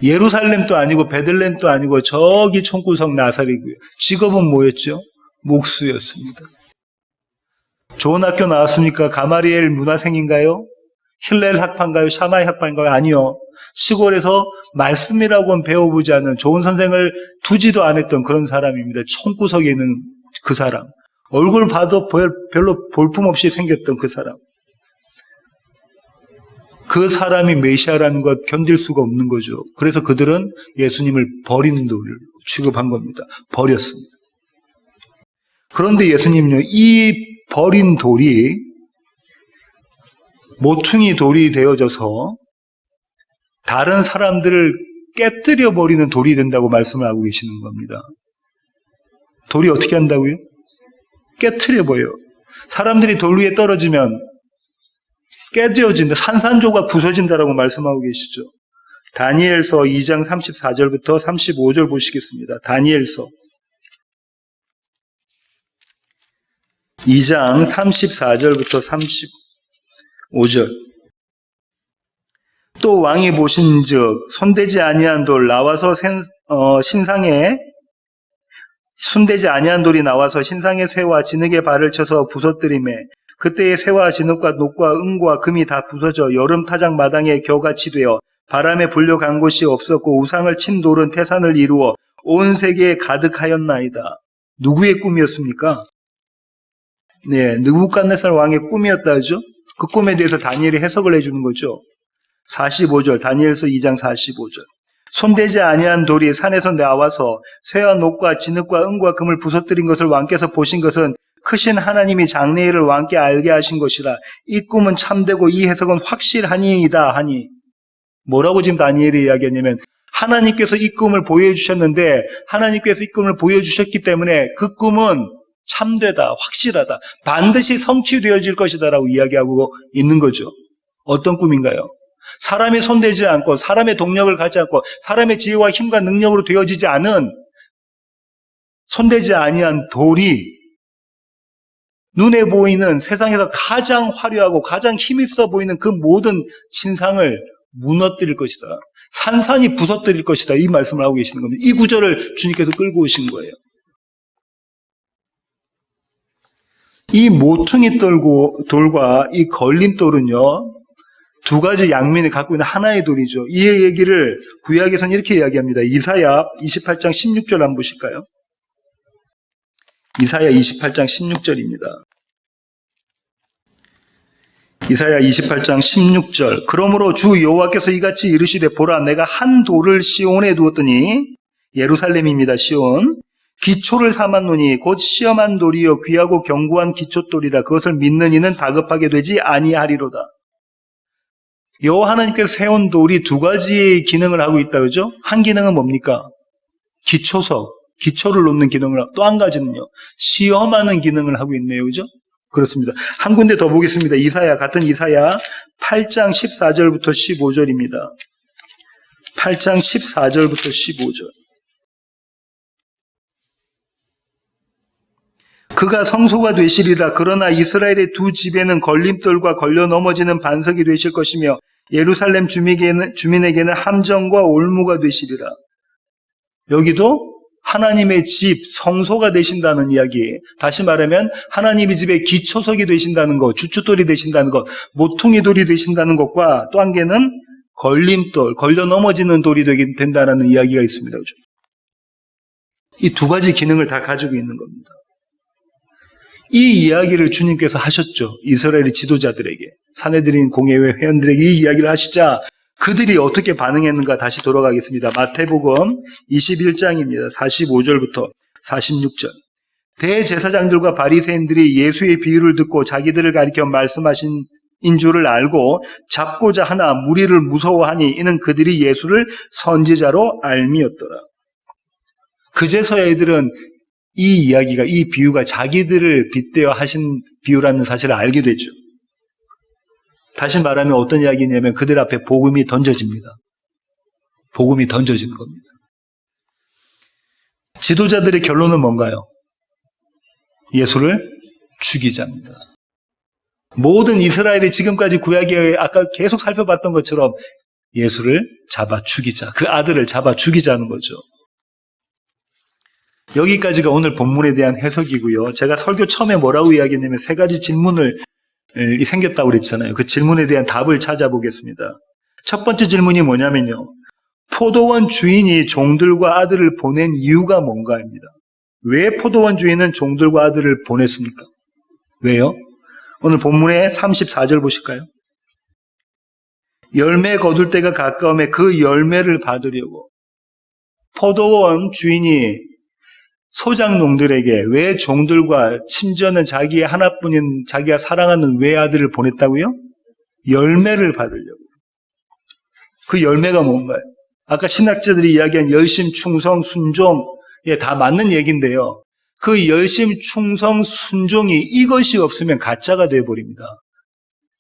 [SPEAKER 2] 예루살렘도 아니고 베들레헴도 아니고 저기 총구석 나사렛이고요. 직업은 뭐였죠? 목수였습니다. 좋은 학교 나왔습니까? 가마리엘 문화생인가요? 힐렐 학파인가요? 샤마이 학파인가요? 아니요. 시골에서 말씀이라고는 배워보지 않은 좋은 선생을 두지도 않았던 그런 사람입니다. 총구석에 있는 그 사람. 얼굴 봐도 별로 볼품없이 생겼던 그 사람. 그 사람이 메시아라는 것 견딜 수가 없는 거죠. 그래서 그들은 예수님을 버리는 돌을 취급한 겁니다. 버렸습니다. 그런데 예수님은요, 이 버린 돌이 모퉁이 돌이 되어져서 다른 사람들을 깨뜨려 버리는 돌이 된다고 말씀을 하고 계시는 겁니다. 돌이 어떻게 한다고요? 깨뜨려 버려요. 사람들이 돌 위에 떨어지면 깨져진다. 산산조각 부서진다라고 말씀하고 계시죠. 다니엘서 2장 34절부터 35절 보시겠습니다. 다니엘서 2장 34절부터 35절. 또 왕이 보신즉 손대지 아니한 돌 나와서 신상에 손대지 아니한 돌이 나와서 신상의 쇠와 진흙의 발을 쳐서 부서뜨리매 그때의 쇠와 진흙과 녹과 은과 금이 다 부서져 여름 타작 마당에 겨같이 되어 바람에 불려간 곳이 없었고 우상을 친 돌은 태산을 이루어 온 세계에 가득하였나이다. 누구의 꿈이었습니까? 네, 느부갓네살 왕의 꿈이었다죠. 그 꿈에 대해서 다니엘이 해석을 해주는 거죠. 45절, 다니엘서 2장 45절. 손대지 아니한 돌이 산에서 나와서 쇠와 녹과 진흙과 은과 금을 부서뜨린 것을 왕께서 보신 것은 크신 하나님이 장래일을 왕께 알게 하신 것이라. 이 꿈은 참되고 이 해석은 확실하니이다 하니. 뭐라고 지금 다니엘이 이야기했냐면 하나님께서 이 꿈을 보여주셨는데 하나님께서 이 꿈을 보여주셨기 때문에 그 꿈은 참되다, 확실하다, 반드시 성취되어질 것이다 라고 이야기하고 있는 거죠. 어떤 꿈인가요? 사람이 손대지 않고 사람의 동력을 갖지 않고 사람의 지혜와 힘과 능력으로 되어지지 않은 손대지 아니한 돌이 눈에 보이는 세상에서 가장 화려하고 가장 힘있어 보이는 그 모든 신상을 무너뜨릴 것이다. 산산이 부서뜨릴 것이다. 이 말씀을 하고 계시는 겁니다. 이 구절을 주님께서 끌고 오신 거예요. 이 모퉁이 돌과 이 걸림돌은요, 두 가지 양면을 갖고 있는 하나의 돌이죠. 이 얘기를 구약에서는 이렇게 이야기합니다. 이사야 28장 16절 한번 보실까요? 이사야 28장 16절입니다. 이사야 28장 16절. 그러므로 주 여호와께서 이같이 이르시되 보라 내가 한 돌을 시온에 두었더니 예루살렘입니다. 시온. 기초를 삼았노니 곧 시험한 돌이요 귀하고 견고한 기초돌이라 그것을 믿는 이는 다급하게 되지 아니하리로다. 여호와 하나님께서 세운 돌이 두 가지 기능을 하고 있다. 그죠? 한 기능은 뭡니까? 기초를 놓는 기능을 하고 또 한 가지는요. 시험하는 기능을 하고 있네요. 그죠? 그렇습니다. 한 군데 더 보겠습니다. 같은 이사야 8장 14절부터 15절입니다. 8장 14절부터 15절. 그가 성소가 되시리라. 그러나 이스라엘의 두 집에는 걸림돌과 걸려 넘어지는 반석이 되실 것이며 예루살렘 주민에게는 함정과 올무가 되시리라. 여기도 하나님의 집, 성소가 되신다는 이야기. 다시 말하면 하나님의 집의 기초석이 되신다는 것, 주춧돌이 되신다는 것, 모퉁이 돌이 되신다는 것과 또 한 개는 걸림돌, 걸려 넘어지는 돌이 되게 된다는 이야기가 있습니다. 그죠? 이 두 가지 기능을 다 가지고 있는 겁니다. 이 이야기를 주님께서 하셨죠. 이스라엘의 지도자들에게, 사내들인 공예회 회원들에게 이 이야기를 하시자 그들이 어떻게 반응했는가 다시 돌아가겠습니다. 마태복음 21장입니다. 45절부터 46절. 대제사장들과 바리새인들이 예수의 비유를 듣고 자기들을 가리켜 말씀하신 인 줄을 알고 잡고자 하나 무리를 무서워하니 이는 그들이 예수를 선지자로 알미었더라. 그제서야 이들은 이 이야기가, 이 비유가 자기들을 빗대어 하신 비유라는 사실을 알게 되죠. 다시 말하면 어떤 이야기냐면 그들 앞에 복음이 던져집니다. 복음이 던져지는 겁니다. 지도자들의 결론은 뭔가요? 예수를 죽이자입니다. 모든 이스라엘이 지금까지 구약에 아까 계속 살펴봤던 것처럼 예수를 잡아 죽이자, 그 아들을 잡아 죽이자는 거죠. 여기까지가 오늘 본문에 대한 해석이고요. 제가 설교 처음에 뭐라고 이야기했냐면 세 가지 질문을 생겼다고 그랬잖아요. 그 질문에 대한 답을 찾아보겠습니다. 첫 번째 질문이 뭐냐면요. 포도원 주인이 종들과 아들을 보낸 이유가 뭔가입니다. 왜 포도원 주인은 종들과 아들을 보냈습니까? 왜요? 오늘 본문의 34절 보실까요? 열매 거둘 때가 가까움에 그 열매를 받으려고 포도원 주인이 소작농들에게 왜 종들과 심지어는 자기의 하나뿐인 자기가 사랑하는 외아들을 보냈다고요? 열매를 받으려고. 그 열매가 뭔가요? 아까 신학자들이 이야기한 열심, 충성, 순종에 다 맞는 얘기인데요. 그 열심, 충성, 순종이 이것이 없으면 가짜가 되어버립니다.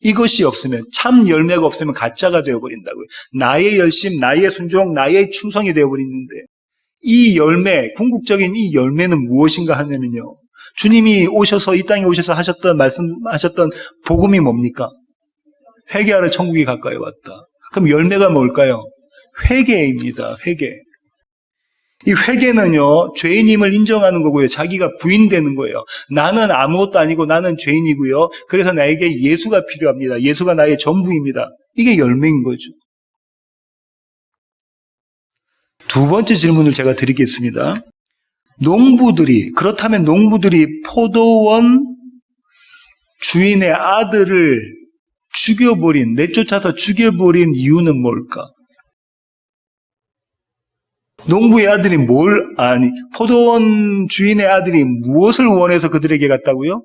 [SPEAKER 2] 이것이 없으면, 참 열매가 없으면 가짜가 되어버린다고요. 나의 열심, 나의 순종, 나의 충성이 되어버리는데 이 열매, 궁극적인 이 열매는 무엇인가 하냐면요. 주님이 오셔서 이 땅에 오셔서 말씀하셨던 복음이 뭡니까? 회개하라 천국이 가까이 왔다. 그럼 열매가 뭘까요? 회개입니다. 회개. 이 회개는요, 죄인임을 인정하는 거고요. 자기가 부인되는 거예요. 나는 아무것도 아니고 나는 죄인이고요. 그래서 나에게 예수가 필요합니다. 예수가 나의 전부입니다. 이게 열매인 거죠. 두 번째 질문을 제가 드리겠습니다. 그렇다면 농부들이 포도원 주인의 아들을 내쫓아서 죽여버린 이유는 뭘까? 농부의 아들이 포도원 주인의 아들이 무엇을 원해서 그들에게 갔다고요?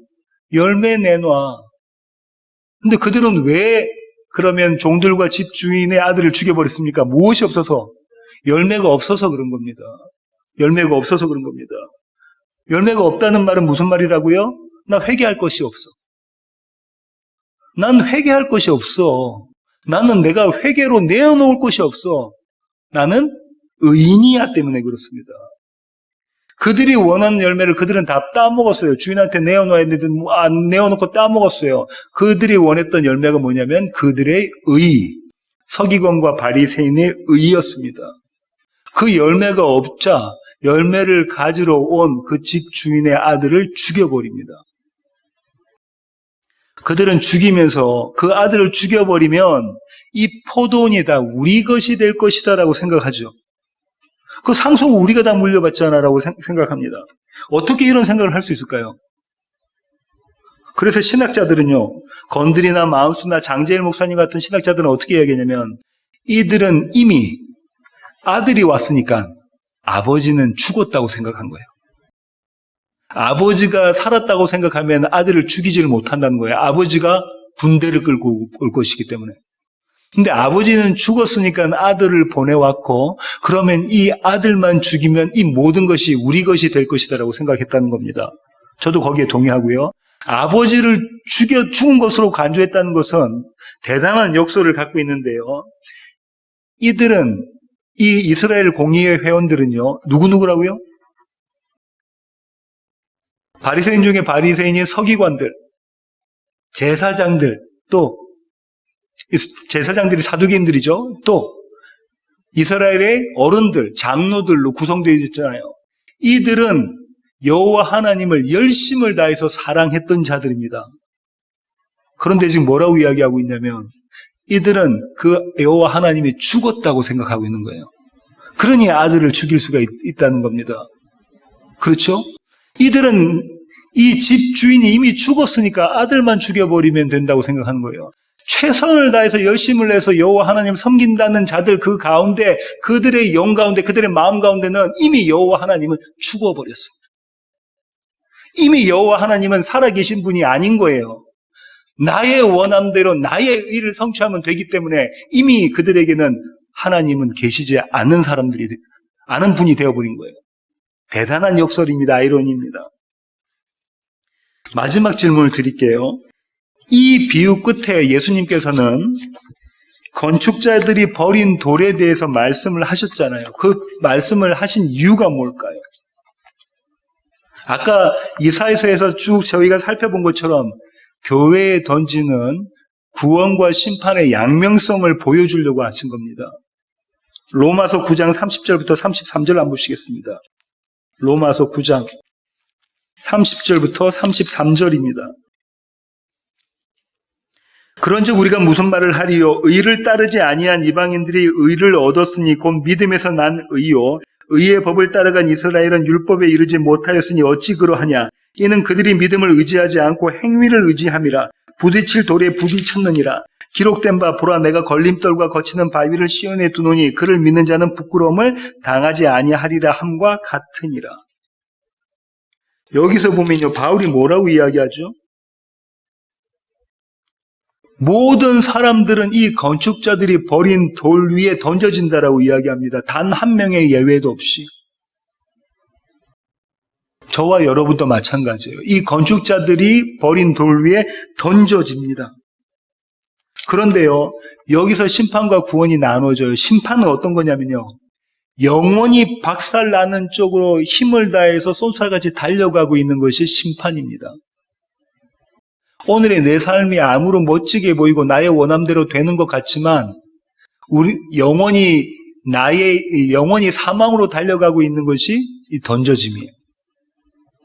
[SPEAKER 2] 열매 내놔. 근데 그들은 왜 그러면 종들과 집 주인의 아들을 죽여버렸습니까? 무엇이 없어서? 열매가 없어서 그런 겁니다. 열매가 없어서 그런 겁니다. 열매가 없다는 말은 무슨 말이라고요? 나 회개할 것이 없어. 난 회개할 것이 없어. 나는 내가 회개로 내어놓을 것이 없어. 나는 의인이야 때문에 그렇습니다. 그들이 원하는 열매를 그들은 다 따먹었어요. 주인한테 내어놓아야 되는데 안 내어놓고 따먹었어요. 그들이 원했던 열매가 뭐냐면 그들의 서기관과 바리새인의 의였습니다. 그 열매가 없자 열매를 가지러 온 그 집 주인의 아들을 죽여버립니다. 그들은 죽이면서 그 아들을 죽여버리면 이 포도원이 다 우리 것이 될 것이다 라고 생각하죠. 그 상속 우리가 다 물려받잖아 라고 생각합니다. 어떻게 이런 생각을 할 수 있을까요? 그래서 신학자들은요, 건드리나 마운스나 장제일 목사님 같은 신학자들은 어떻게 이야기하냐면 이들은 이미 아들이 왔으니까 아버지는 죽었다고 생각한 거예요. 아버지가 살았다고 생각하면 아들을 죽이지를 못한다는 거예요. 아버지가 군대를 끌고 올 것이기 때문에. 근데 아버지는 죽었으니까 아들을 보내왔고 그러면 이 아들만 죽이면 이 모든 것이 우리 것이 될 것이다라고 생각했다는 겁니다. 저도 거기에 동의하고요. 아버지를 죽은 것으로 간주했다는 것은 대단한 역설을 갖고 있는데요. 이 이스라엘 공의회 회원들은요. 누구라고요? 바리새인 중에 바리새인인 서기관들, 제사장들, 또 제사장들이 사두개인들이죠. 또 이스라엘의 어른들, 장로들로 구성되어 있잖아요. 이들은 여호와 하나님을 열심을 다해서 사랑했던 자들입니다. 그런데 지금 뭐라고 이야기하고 있냐면 이들은 그 여호와 하나님이 죽었다고 생각하고 있는 거예요. 그러니 아들을 죽일 수가 있다는 겁니다. 그렇죠? 이들은 이 집 주인이 이미 죽었으니까 아들만 죽여버리면 된다고 생각하는 거예요. 최선을 다해서 열심을 내서 여호와 하나님을 섬긴다는 자들 그 가운데 그들의 영 가운데 그들의 마음 가운데는 이미 여호와 하나님은 죽어버렸습니다. 이미 여호와 하나님은 살아계신 분이 아닌 거예요. 나의 원함대로 나의 의를 성취하면 되기 때문에 이미 그들에게는 하나님은 계시지 않는 사람들이 아는 분이 되어버린 거예요. 대단한 역설입니다. 아이러니입니다. 마지막 질문을 드릴게요. 이 비유 끝에 예수님께서는 건축자들이 버린 돌에 대해서 말씀을 하셨잖아요. 그 말씀을 하신 이유가 뭘까요? 아까 이사야서에서 쭉 저희가 살펴본 것처럼 교회에 던지는 구원과 심판의 양명성을 보여주려고 하신 겁니다. 로마서 9장 30절부터 33절 한번 보시겠습니다. 로마서 9장 30절부터 33절입니다. 그런즉 우리가 무슨 말을 하리요? 의를 따르지 아니한 이방인들이 의를 얻었으니 곧 믿음에서 난 의요. 의의 법을 따라간 이스라엘은 율법에 이르지 못하였으니 어찌 그러하냐? 이는 그들이 믿음을 의지하지 않고 행위를 의지함이라. 부딪힐 돌에 부딪혔느니라. 기록된 바 보라 내가 걸림돌과 거치는 바위를 시온에 두노니 그를 믿는 자는 부끄러움을 당하지 아니하리라 함과 같으니라. 여기서 보면요, 바울이 뭐라고 이야기하죠? 모든 사람들은 이 건축자들이 버린 돌 위에 던져진다라고 이야기합니다. 단 한 명의 예외도 없이. 저와 여러분도 마찬가지예요. 이 건축자들이 버린 돌 위에 던져집니다. 그런데요, 여기서 심판과 구원이 나눠져요. 심판은 어떤 거냐면요, 영원히 박살나는 쪽으로 힘을 다해서 쏜살같이 달려가고 있는 것이 심판입니다. 오늘의 내 삶이 아무런 멋지게 보이고 나의 원함대로 되는 것 같지만 영원히 사망으로 달려가고 있는 것이 이 던져짐이에요.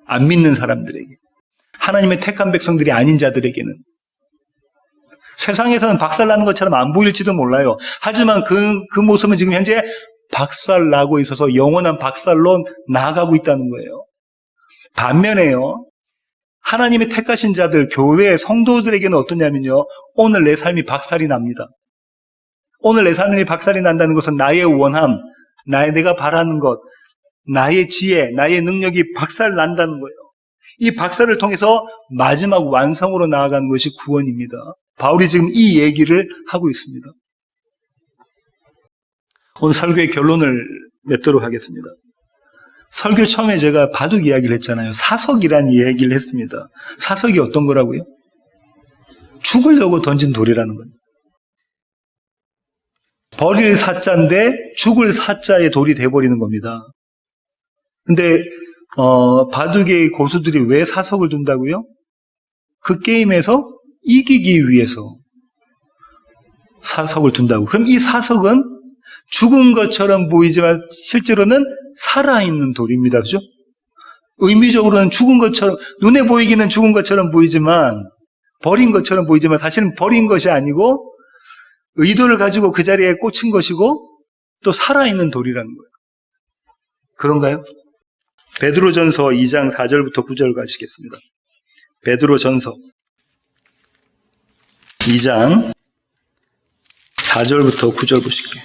[SPEAKER 2] 안 믿는 사람들에게, 하나님의 택한 백성들이 아닌 자들에게는. 세상에서는 박살나는 것처럼 안 보일지도 몰라요. 하지만 그 모습은 지금 현재 박살나고 있어서 영원한 박살로 나아가고 있다는 거예요. 반면에요, 하나님의 택하신 자들, 교회 성도들에게는 어떠냐면요, 오늘 내 삶이 박살이 납니다. 오늘 내 삶이 박살이 난다는 것은 나의 원함, 내가 바라는 것, 나의 지혜, 나의 능력이 박살 난다는 거예요. 이 박살을 통해서 마지막 완성으로 나아가는 것이 구원입니다. 바울이 지금 이 얘기를 하고 있습니다. 오늘 설교의 결론을 맺도록 하겠습니다. 설교 처음에 제가 바둑 이야기를 했잖아요. 사석이라는 이야기를 했습니다. 사석이 어떤 거라고요? 죽으려고 던진 돌이라는 거예요. 버릴 사자인데 죽을 사자의 돌이 돼버리는 겁니다. 근데 바둑의 고수들이 왜 사석을 둔다고요? 그 게임에서 이기기 위해서 사석을 둔다고. 그럼 이 사석은 죽은 것처럼 보이지만 실제로는 살아있는 돌입니다. 그죠? 의미적으로는 죽은 것처럼, 눈에 보이기는 죽은 것처럼 보이지만, 버린 것처럼 보이지만 사실은 버린 것이 아니고 의도를 가지고 그 자리에 꽂힌 것이고 또 살아있는 돌이라는 거예요. 그런가요? 베드로전서 2장 4절부터 9절 가시겠습니다. 베드로전서 2장 4절부터 9절 보실게요.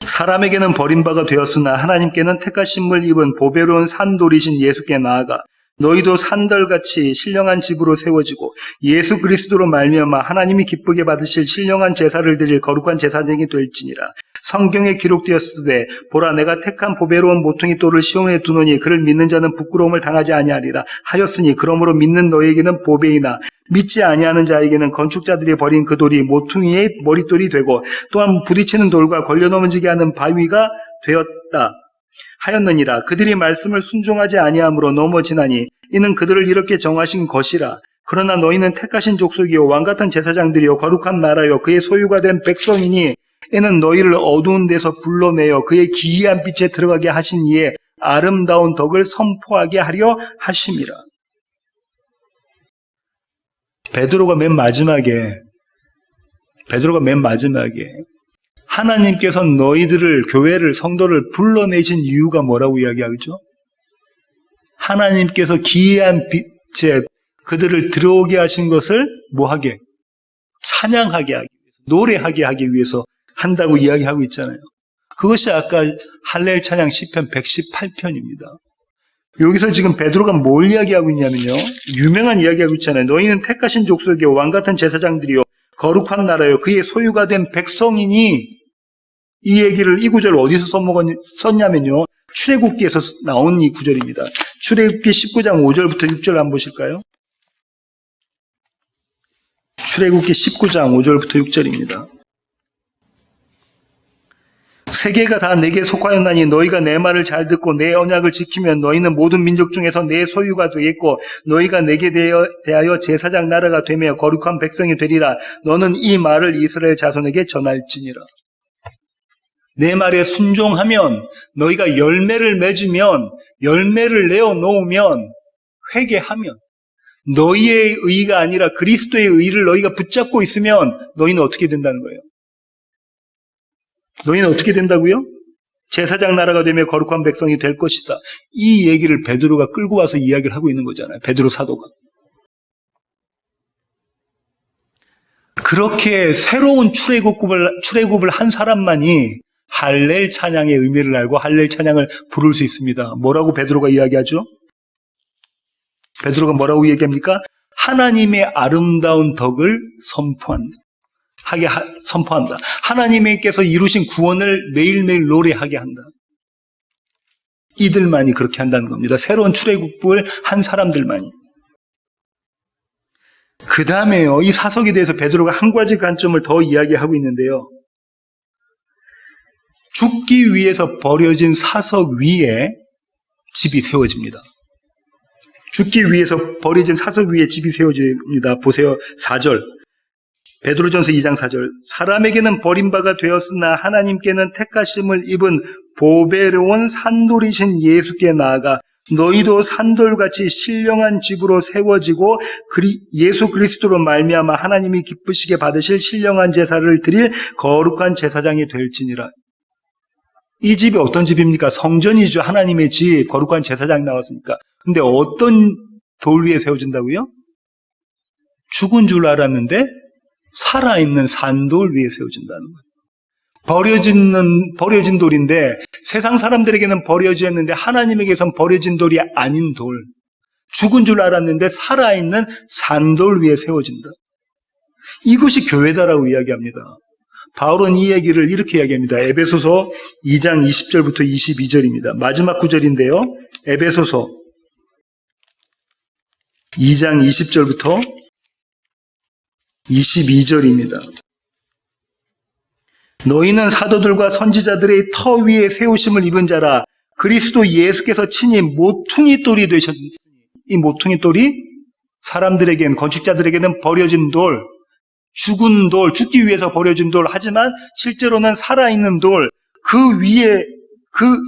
[SPEAKER 2] 사람에게는 버림바가 되었으나 하나님께는 택하심을 입은 보배로운 산돌이신 예수께 나아가 너희도 산들같이 신령한 집으로 세워지고 예수 그리스도로 말미암아 하나님이 기쁘게 받으실 신령한 제사를 드릴 거룩한 제사장이 될지니라. 성경에 기록되었으되 보라 내가 택한 보배로운 모퉁이 돌을 시온에 두노니 그를 믿는 자는 부끄러움을 당하지 아니하리라 하였으니 그러므로 믿는 너에게는 보배이나 믿지 아니하는 자에게는 건축자들이 버린 그 돌이 모퉁이의 머릿돌이 되고 또한 부딪히는 돌과 걸려 넘어지게 하는 바위가 되었다 하였느니라. 그들이 말씀을 순종하지 아니함으로 넘어지나니 이는 그들을 이렇게 정하신 것이라. 그러나 너희는 택하신 족속이요 왕같은 제사장들이요 거룩한 나라요 그의 소유가 된 백성이니 이는 너희를 어두운 데서 불러내어 그의 기이한 빛에 들어가게 하신 이의 아름다운 덕을 선포하게 하려 하심이라. 베드로가 맨 마지막에 하나님께서 너희들을, 교회를, 성도를 불러내신 이유가 뭐라고 이야기하죠? 하나님께서 기이한 빛에 그들을 들어오게 하신 것을 뭐하게? 찬양하게 하기 위해서, 노래하게 하기 위해서 한다고 이야기하고 있잖아요. 그것이 아까 할렐 찬양 시편 118편입니다. 여기서 지금 베드로가 뭘 이야기하고 있냐면요. 유명한 이야기하고 있잖아요. 너희는 택하신 족속이요 왕같은 제사장들이요 거룩한 나라요 그의 소유가 된 백성이니, 이 얘기를, 이 구절을 어디서 썼냐면요. 출애굽기에서 나온 이 구절입니다. 출애굽기 19장 5절부터 6절 한번 보실까요? 출애굽기 19장 5절부터 6절입니다. 세계가 다 내게 속하였나니 너희가 내 말을 잘 듣고 내 언약을 지키면 너희는 모든 민족 중에서 내 소유가 되겠고 너희가 내게 대하여 제사장 나라가 되며 거룩한 백성이 되리라. 너는 이 말을 이스라엘 자손에게 전할지니라. 내 말에 순종하면, 너희가 열매를 맺으면, 열매를 내어 놓으면, 회개하면, 너희의 의가 아니라 그리스도의 의를 너희가 붙잡고 있으면 너희는 어떻게 된다는 거예요? 너희는 어떻게 된다고요? 제사장 나라가 되며 거룩한 백성이 될 것이다. 이 얘기를 베드로가 끌고 와서 이야기를 하고 있는 거잖아요. 베드로 사도가. 그렇게 새로운 출애굽을 한 사람만이 할렐 찬양의 의미를 알고 할렐 찬양을 부를 수 있습니다. 뭐라고 베드로가 이야기하죠? 베드로가 뭐라고 얘기합니까? 하나님의 아름다운 덕을 선포한다. 하나님께서 이루신 구원을 매일매일 노래하게 한다. 이들만이 그렇게 한다는 겁니다. 새로운 출애굽을 한 사람들만이. 그 다음에요, 이 사석에 대해서 베드로가 한 가지 관점을 더 이야기하고 있는데요. 죽기 위해서 버려진 사석 위에 집이 세워집니다. 죽기 위해서 버려진 사석 위에 집이 세워집니다. 보세요. 4절. 베드로전서 2장 4절. 사람에게는 버림바가 되었으나 하나님께는 택하심을 입은 보배로운 산돌이신 예수께 나아가 너희도 산돌같이 신령한 집으로 세워지고 예수 그리스도로 말미암아 하나님이 기쁘시게 받으실 신령한 제사를 드릴 거룩한 제사장이 될지니라. 이 집이 어떤 집입니까? 성전이죠. 하나님의 집, 거룩한 제사장이 나왔으니까. 근데 어떤 돌 위에 세워진다고요? 죽은 줄 알았는데 살아있는 산돌 위에 세워진다는 거예요. 버려진 돌인데 세상 사람들에게는 버려졌는데 하나님에게선 버려진 돌이 아닌 돌. 죽은 줄 알았는데 살아있는 산돌 위에 세워진다. 이것이 교회다라고 이야기합니다. 바울은 이 얘기를 이렇게 이야기합니다. 에베소서 2장 20절부터 22절입니다. 마지막 구절인데요. 에베소서 2장 20절부터 22절입니다. 너희는 사도들과 선지자들의 터 위에 세우심을 입은 자라. 그리스도 예수께서 친히 모퉁이 돌이 되셨으니, 이 모퉁이 돌이 사람들에게는, 건축자들에게는 버려진 돌, 죽은 돌, 죽기 위해서 버려진 돌, 하지만 실제로는 살아있는 돌, 그 위에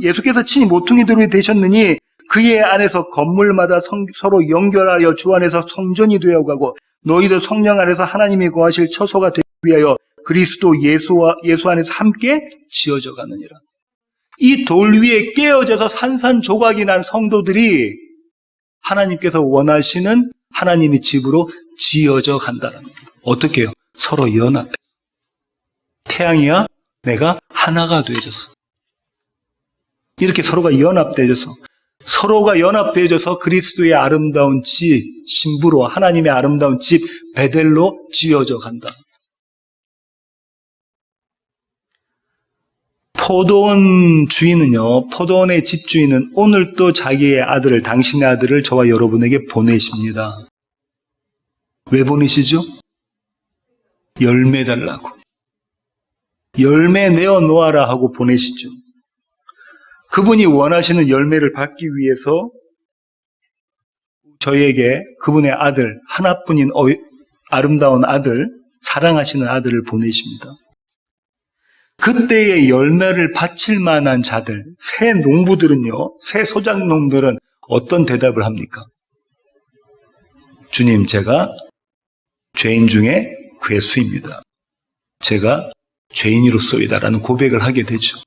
[SPEAKER 2] 예수께서 친히 모퉁이 돌이 되셨느니 그의 안에서 건물마다 서로 연결하여 주 안에서 성전이 되어가고 너희도 성령 안에서 하나님이 거하실 처소가 되기 위하여 그리스도 예수 안에서 함께 지어져 가느니라. 이 돌 위에 깨어져서 산산조각이 난 성도들이 하나님께서 원하시는 하나님의 집으로 지어져 간다는 겁니다. 어떻게 해요? 서로 연합해. 태양이야 내가 하나가 되어졌어. 이렇게 서로가 연합되어져서 그리스도의 아름다운 집, 신부로 하나님의 아름다운 집 베델로 지어져 간다. 포도원 주인은요, 포도원의 집주인은 오늘 또 자기의 아들을, 당신의 아들을 저와 여러분에게 보내십니다. 왜 보내시죠? 열매 달라고. 열매 내어 놓아라 하고 보내시죠. 그분이 원하시는 열매를 받기 위해서 저희에게 그분의 아들, 하나뿐인 아름다운 아들, 사랑하시는 아들을 보내십니다. 그때의 열매를 바칠 만한 자들, 새 농부들은요, 새 소작농들은 어떤 대답을 합니까? 주님, 제가 죄인 중에 괴수입니다. 제가 죄인으로서이다라는 고백을 하게 되죠.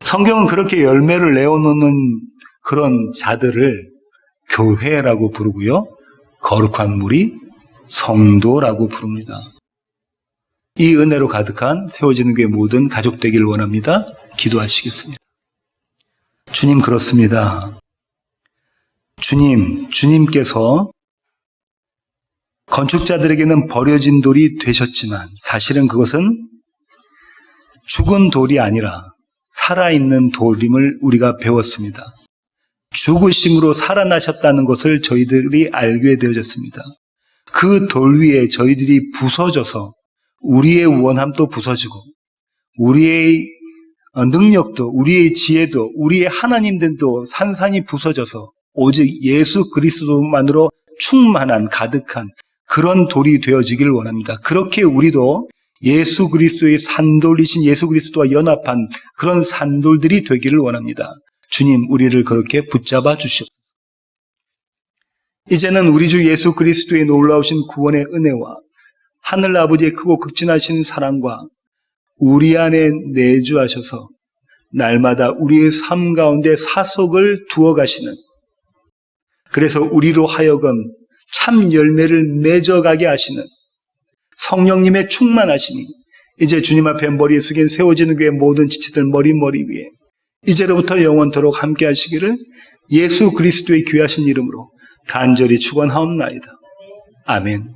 [SPEAKER 2] 성경은 그렇게 열매를 내어놓는 그런 자들을 교회라고 부르고요. 거룩한 무리, 성도라고 부릅니다. 이 은혜로 가득한 세워지는 교회 모든 가족 되기를 원합니다. 기도하시겠습니다. 주님, 그렇습니다. 주님께서 건축자들에게는 버려진 돌이 되셨지만 사실은 그것은 죽은 돌이 아니라 살아있는 돌임을 우리가 배웠습니다. 죽으심으로 살아나셨다는 것을 저희들이 알게 되어졌습니다. 그 돌 위에 저희들이 부서져서 우리의 원함도 부서지고 우리의 능력도 우리의 지혜도 우리의 하나님들도 산산이 부서져서 오직 예수 그리스도만으로 충만한 가득한 그런 돌이 되어지기를 원합니다. 그렇게 우리도 예수 그리스도의 산돌이신 예수 그리스도와 연합한 그런 산돌들이 되기를 원합니다. 주님, 우리를 그렇게 붙잡아 주시옵소서. 이제는 우리 주 예수 그리스도의 놀라우신 구원의 은혜와 하늘 아버지의 크고 극진하신 사랑과 우리 안에 내주하셔서 날마다 우리의 삶 가운데 사속을 두어 가시는, 그래서 우리로 하여금 참 열매를 맺어가게 하시는 성령님의 충만하심이 이제 주님 앞에 머리에 숙인 세워지는 교회 모든 지체들 머리 위에 이제로부터 영원토록 함께 하시기를 예수 그리스도의 귀하신 이름으로 간절히 축원하옵나이다. 아멘.